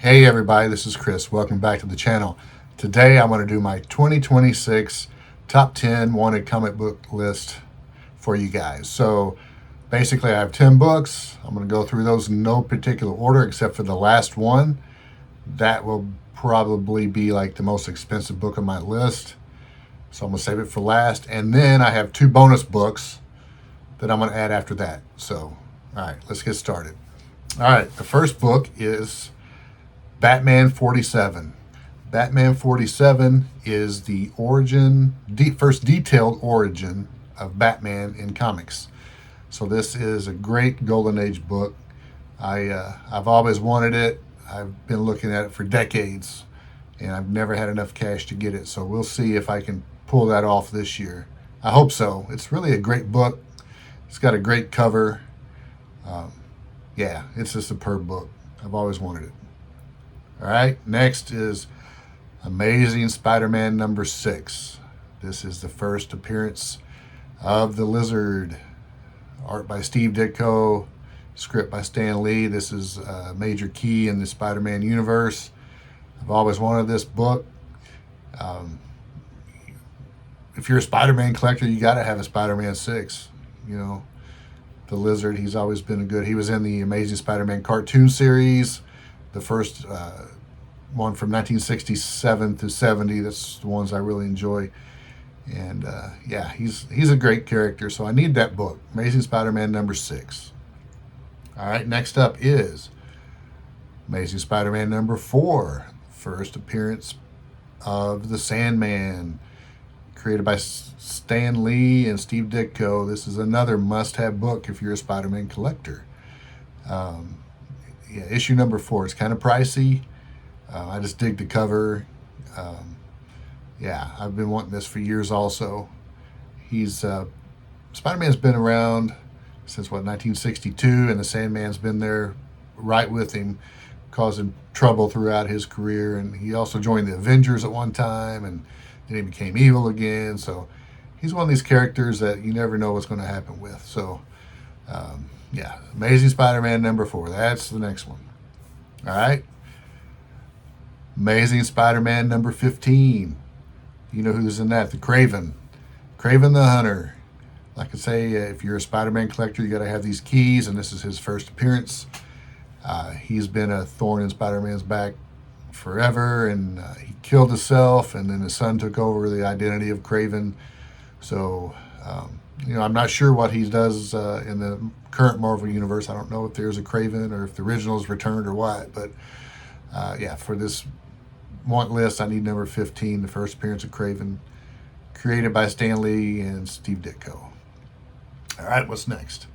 Hey everybody, this is Chris. Welcome back to the channel. Today I'm going to do my 2026 top 10 wanted comic book list for you guys. So basically I have 10 books. I'm going to go through those in no particular order except for the last one. That will probably be like the most expensive book on my list. So I'm going to save it for last. And then I have two bonus books that I'm going to add after that. So, all right, let's get started. All right, the first book is Batman 47. Batman 47 is the first detailed origin of Batman in comics. So this is a great Golden Age book. I've always wanted it. I've been looking at it for decades, and I've never had enough cash to get it. So we'll see if I can pull that off this year. I hope so. It's really a great book. It's got a great cover. Yeah, it's a superb book. I've always wanted it. All right, next is Amazing Spider-Man number 6. This is the first appearance of the Lizard. Art by Steve Ditko, script by Stan Lee. This is a major key in the Spider-Man universe. I've always wanted this book. If you're a Spider-Man collector, you got to have a Spider-Man 6. You know, the Lizard, he's always been he was in the Amazing Spider-Man cartoon series, the first one from 1967 to 70. That's the ones I really enjoy. And yeah, he's a great character, so I need that book, Amazing Spider-Man number 6. All right, next up is Amazing Spider-Man number 4, first appearance of the Sandman, created by Stan Lee and Steve Ditko. This is another must-have book if you're a Spider-Man collector. Yeah, issue number 4. It's kind of pricey. I just dig the cover. Yeah, I've been wanting this for years also. Spider-Man's been around since, 1962, and the Sandman's been there right with him, causing trouble throughout his career. And he also joined the Avengers at one time, and then he became evil again. So he's one of these characters that you never know what's going to happen with. So, yeah, Amazing Spider-Man number 4. That's the next one. All right. Amazing Spider-Man number 15. You know who's in that? The Kraven the Hunter. Like I say, if you're a Spider-Man collector, you got to have these keys, and this is his first appearance. He's been a thorn in Spider-Man's back forever, and he killed himself, and then his son took over the identity of Kraven. So, I'm not sure what he does in the current Marvel universe. I don't know if there's a Kraven or if the original's returned or what, but yeah, for this want list, I need number 15, the first appearance of Kraven, created by Stan Lee and Steve Ditko. All right, what's next?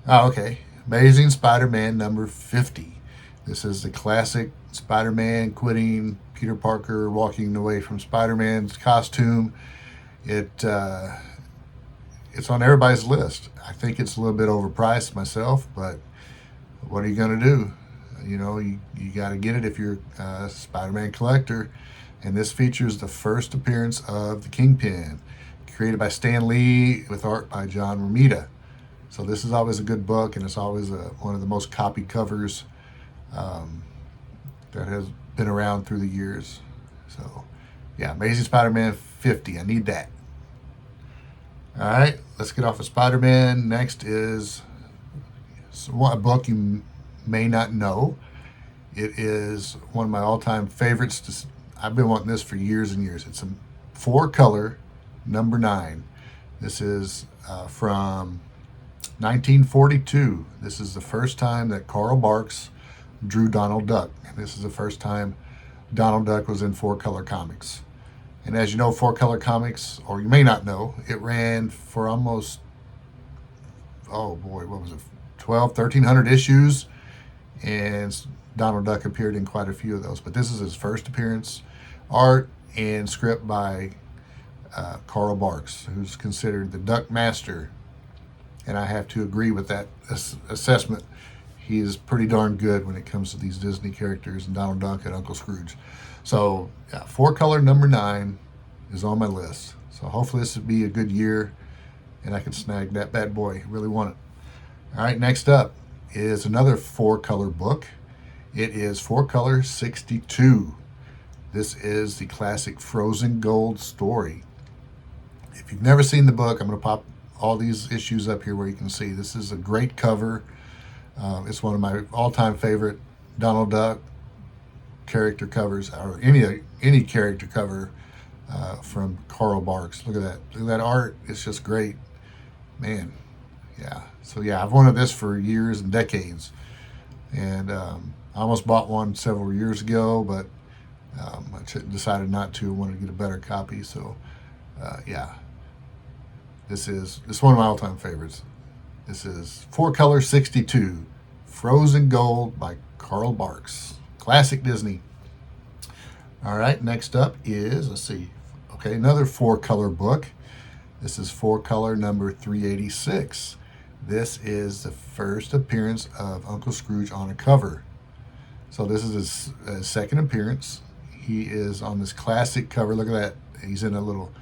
Oh, okay. Amazing Spider-Man number 50. This is the classic Spider-Man quitting, Peter Parker walking away from Spider-Man's costume. It's on everybody's list. I think it's a little bit overpriced myself, but what are you going to do? You got to get it if you're a Spider-Man collector. And this features the first appearance of the Kingpin, created by Stan Lee with art by John Romita. So this is always a good book, and it's always one of the most copied covers that has been around through the years. So yeah, Amazing Spider-Man 50. I need that. All right, let's get off of Spider-Man. Next is a book you may not know. It is one of my all-time favorites. I've been wanting this for years and years. It's a 4-color number 9. This is from 1942. This is the first time that Carl Barks drew Donald Duck. And this is the first time Donald Duck was in 4-color comics. And as you know, 4-color comics, or you may not know, it ran for almost, oh boy, what was it, 1,300 issues. And Donald Duck appeared in quite a few of those. But this is his first appearance. Art and script by Carl Barks, who's considered the Duck Master. And I have to agree with that assessment. He is pretty darn good when it comes to these Disney characters and Donald Duck and Uncle Scrooge. So, yeah, 4-color number 9 is on my list. So hopefully this will be a good year, and I can snag that bad boy. Really want it. All right, next up is another 4-color book. It is 4-color 62. This is the classic Frozen Gold story. If you've never seen the book, I'm going to pop all these issues up here where you can see. This is a great cover. It's one of my all-time favorite Donald Duck character covers, or any character cover from Carl Barks. Look at that. Look at that art. It's just great. Man, yeah. So yeah, I've wanted this for years and decades. And I almost bought one several years ago, but I decided not to. I wanted to get a better copy. So yeah, this is one of my all-time favorites. This is 4-color 62, Frozen Gold by Carl Barks. Classic Disney. All right, next up is, let's see, okay, another 4-color book. This is 4-color number 386. This is the first appearance of Uncle Scrooge on a cover. So this is his second appearance. He is on this classic cover. Look at that. He's in a little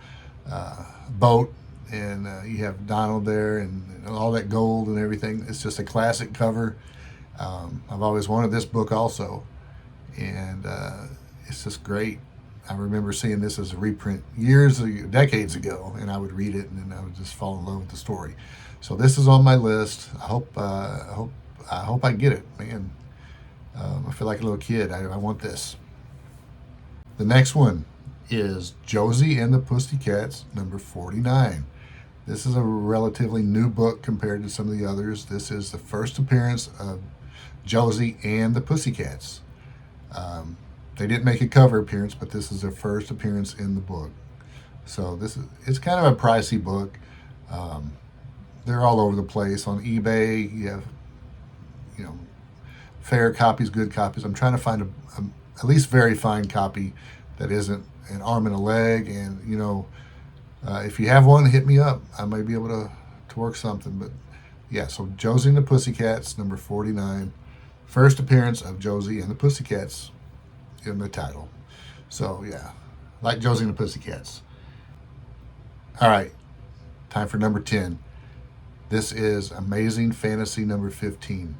boat, and you have Donald there and all that gold and everything. It's just a classic cover. I've always wanted this book also, and it's just great. I remember seeing this as a reprint decades ago, and I would read it, and then I would just fall in love with the story. So this is on my list. I hope I get it, man. I feel like a little kid. I want this. The next one is Josie and the Pussycats, number 49. This is a relatively new book compared to some of the others. This is the first appearance of Josie and the Pussycats. They didn't make a cover appearance, but this is their first appearance in the book. So it's kind of a pricey book. They're all over the place on eBay. You have, fair copies, good copies. I'm trying to find a at least very fine copy that isn't an arm and a leg. And if you have one, hit me up. I may be able to work something. But yeah, so Josie and the Pussycats, number 49. First appearance of Josie and the Pussycats in the title. So yeah, like Josie and the Pussycats. All right, time for number 10. This is Amazing Fantasy number 15.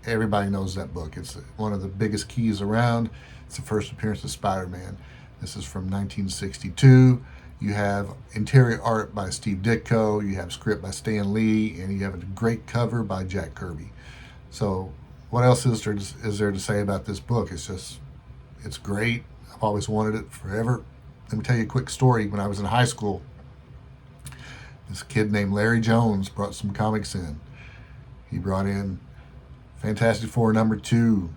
Everybody knows that book. It's one of the biggest keys around. It's the first appearance of Spider-Man. This is from 1962. You have interior art by Steve Ditko. You have script by Stan Lee, and you have a great cover by Jack Kirby. So what else is there to say about this book? It's great. I've always wanted it forever. Let me tell you a quick story. When I was in high school, this kid named Larry Jones brought some comics in. He brought in Fantastic Four number 2.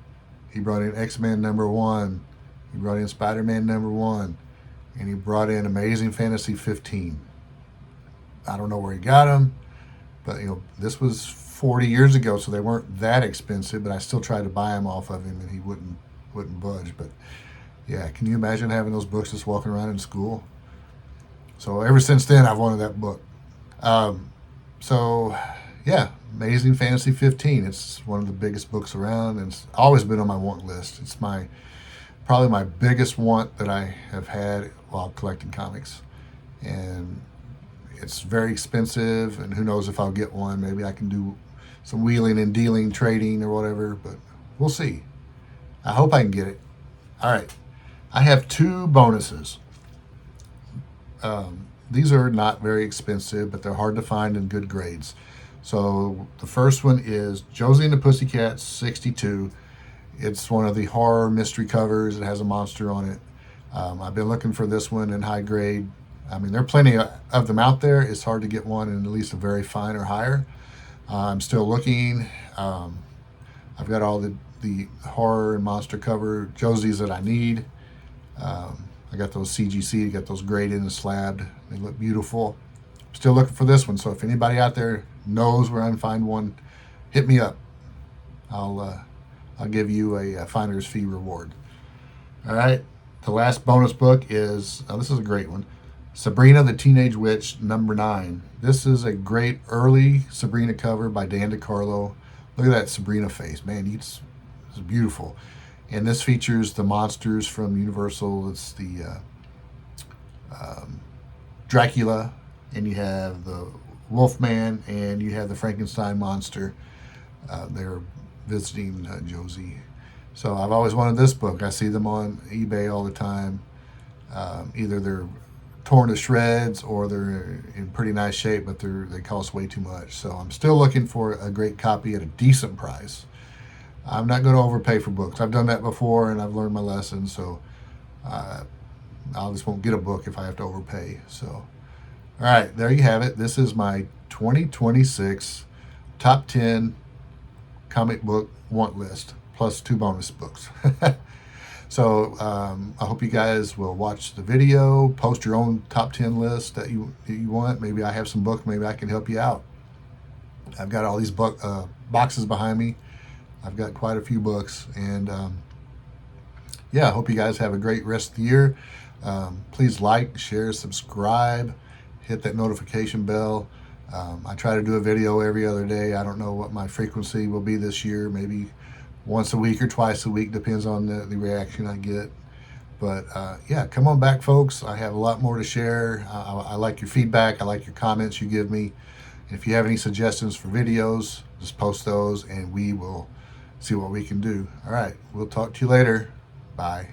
He brought in X-Men number 1. He brought in Spider-Man number 1. And he brought in Amazing Fantasy 15. I don't know where he got them, but this was 40 years ago, so they weren't that expensive, but I still tried to buy them off of him, and he wouldn't budge. But yeah, can you imagine having those books just walking around in school? So ever since then, I've wanted that book. So yeah, Amazing Fantasy 15. It's one of the biggest books around, and it's always been on my want list. It's probably my biggest want that I have had while collecting comics. And it's very expensive, and who knows if I'll get one. Maybe I can do some wheeling and dealing, trading or whatever, but we'll see. I hope I can get it. All right. I have 2 bonuses. These are not very expensive, but they're hard to find in good grades. So the first one is Josie and the Pussycats 62. It's one of the horror mystery covers. It has a monster on it. I've been looking for this one in high grade. I mean, there are plenty of them out there. It's hard to get one in at least a very fine or higher. I'm still looking. I've got all the horror and monster cover Josies that I need. I got those CGC, I got those graded and slabbed. They look beautiful. Still looking for this one. So if anybody out there knows where I can find one, hit me up. I'll give you a finder's fee reward. All right. The last bonus book is, this is a great one, Sabrina the Teenage Witch, number 9. This is a great early Sabrina cover by Dan DeCarlo. Look at that Sabrina face, man. It's beautiful. And this features the monsters from Universal. It's the Dracula, and you have the Wolfman, and you have the Frankenstein monster. They're visiting Josie. So I've always wanted this book. I see them on eBay all the time. Either they're torn to shreds or they're in pretty nice shape, but they cost way too much. So I'm still looking for a great copy at a decent price. I'm not going to overpay for books. I've done that before and I've learned my lesson. So I just won't get a book if I have to overpay. So, all right, there you have it. This is my 2026 top 10 comic book want list plus 2 bonus books. So I hope you guys will watch the video, post your own top 10 list that you want. Maybe I have some books, maybe I can help you out. I've got all these boxes behind me. I've got quite a few books, and yeah, I hope you guys have a great rest of the year. Please like, share, subscribe, hit that notification bell. I try to do a video every other day. I don't know what my frequency will be this year, maybe once a week or twice a week, depends on the reaction I get. But yeah, come on back, folks. I have a lot more to share. I like your feedback. I like your comments you give me. And if you have any suggestions for videos, just post those and we will see what we can do. All right, we'll talk to you later. Bye.